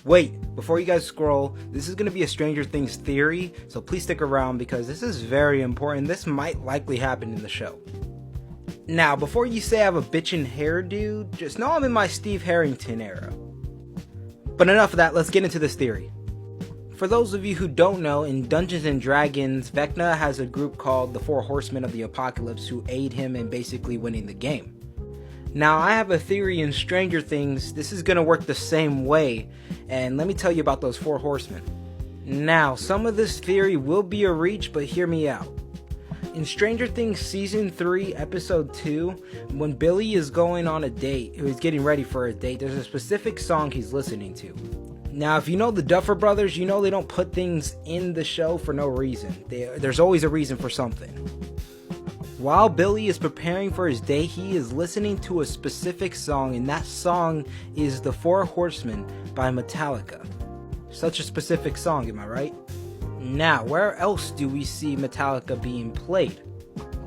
Wait, before you guys scroll, this is going to be a Stranger Things theory, so please stick around because this is very important. This might likely happen in the show. Now, before you say I have a bitchin' hairdo, just know I'm in my Steve Harrington era. But enough of that, let's get into this theory. For those of you who don't know, in Dungeons & Dragons, Vecna has a group called the Four Horsemen of the Apocalypse who aid him in basically winning the game. Now, I have a theory in Stranger Things, this is going to work the same way, and let me tell you about those Four Horsemen. Now, some of this theory will be a reach, but hear me out. In Stranger Things Season 3, Episode 2, when Billy is going on a date, or he's getting ready for a date, there's a specific song he's listening to. Now, if you know the Duffer Brothers, you know they don't put things in the show for no reason. There's always a reason for something. While Billy is preparing for his date, he is listening to a specific song, and that song is The Four Horsemen by Metallica. Such a specific song, am I right? Now, where else do we see Metallica being played?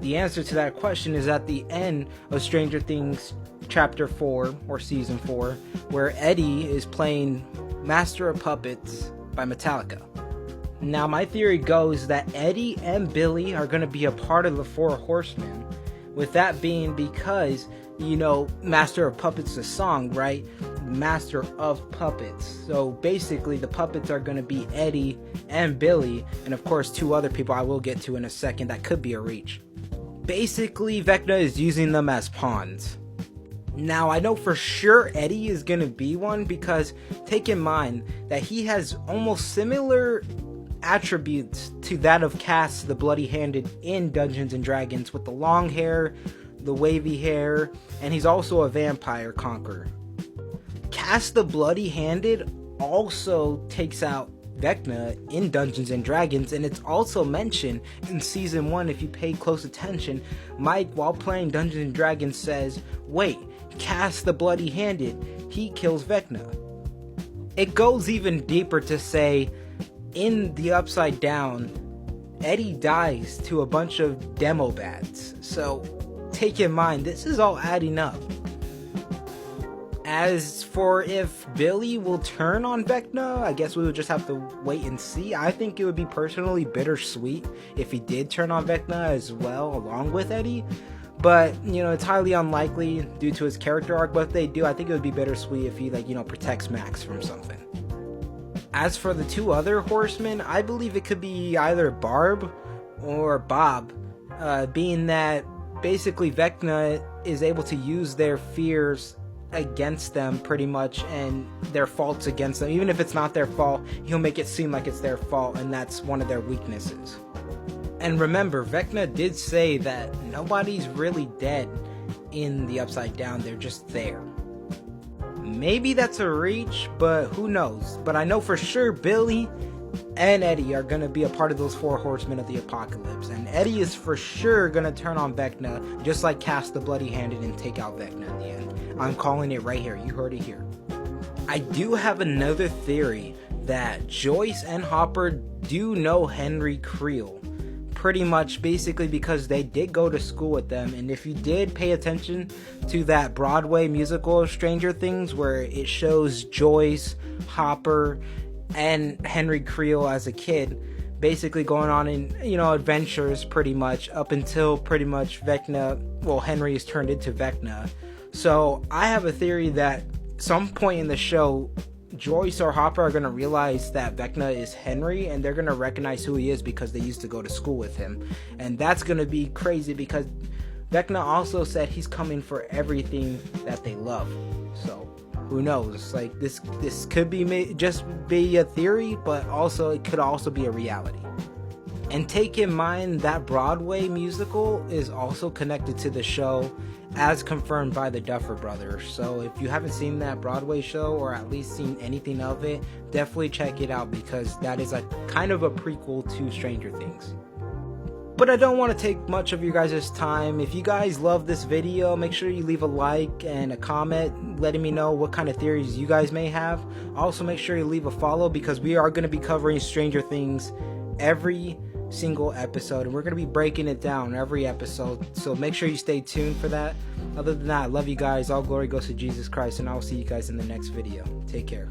The answer to that question is at the end of Stranger Things Chapter 4, or Season 4, where Eddie is playing Master of Puppets by Metallica. Now, my theory goes that Eddie and Billy are going to be a part of the Four Horsemen, with that being because, you know, Master of Puppets is a song, right? Master of Puppets. So basically the puppets are going to be Eddie and Billy, and of course two other people I will get to in a second that could be a reach. Basically Vecna is using them as pawns. Now I know for sure Eddie is going to be one because take in mind that he has almost similar attributes to that of Cass the Bloody-Handed in Dungeons & Dragons, with the long hair, the wavy hair, and he's also a vampire conqueror. Cass the Bloody-Handed also takes out Vecna in Dungeons & Dragons, and it's also mentioned in Season 1, if you pay close attention. Mike, while playing Dungeons & Dragons, says, wait, Cass the Bloody-Handed, he kills Vecna. It goes even deeper to say, in the Upside Down, Eddie dies to a bunch of demo bats. So take in mind, this is all adding up. As for if Billy will turn on Vecna, I guess we would just have to wait and see. I think it would be personally bittersweet if he did turn on Vecna as well, along with Eddie. But, you know, it's highly unlikely due to his character arc. But if they do, I think it would be bittersweet if he, protects Max from something. As for the two other horsemen, I believe it could be either Barb or Bob, being that basically Vecna is able to use their fears against them pretty much, and their faults against them. Even if it's not their fault, he'll make it seem like it's their fault, and that's one of their weaknesses. And remember, Vecna did say that nobody's really dead in the Upside Down, they're just there. Maybe that's a reach, but who knows. But I know for sure Billy and Eddie are going to be a part of those Four Horsemen of the Apocalypse. And Eddie is for sure going to turn on Vecna, just like Cass the Bloody-Handed, and take out Vecna in the end. I'm calling it right here. You heard it here. I do have another theory that Joyce and Hopper do know Henry Creel. Pretty much basically because they did go to school with them, and if you did pay attention to that Broadway musical of Stranger Things where it shows Joyce, Hopper, and Henry Creel as a kid basically going on in, adventures pretty much up until pretty much Henry is turned into Vecna. So I have a theory that some point in the show Joyce or Hopper are going to realize that Vecna is Henry, and they're going to recognize who he is because they used to go to school with him. And that's going to be crazy because Vecna also said he's coming for everything that they love. So who knows? This could be just be a theory, but also it could also be a reality. And take in mind that Broadway musical is also connected to the show, as confirmed by the Duffer Brothers. So if you haven't seen that Broadway show, or at least seen anything of it, definitely check it out because that is a kind of a prequel to Stranger Things. But I don't want to take much of you guys' time. If you guys love this video, make sure you leave a like and a comment letting me know what kind of theories you guys may have. Also make sure you leave a follow because we are going to be covering Stranger Things every single episode, and we're going to be breaking it down every episode, so make sure you stay tuned for that. Other than that, I love you guys. All glory goes to Jesus Christ, and I'll see you guys in the next video. Take care.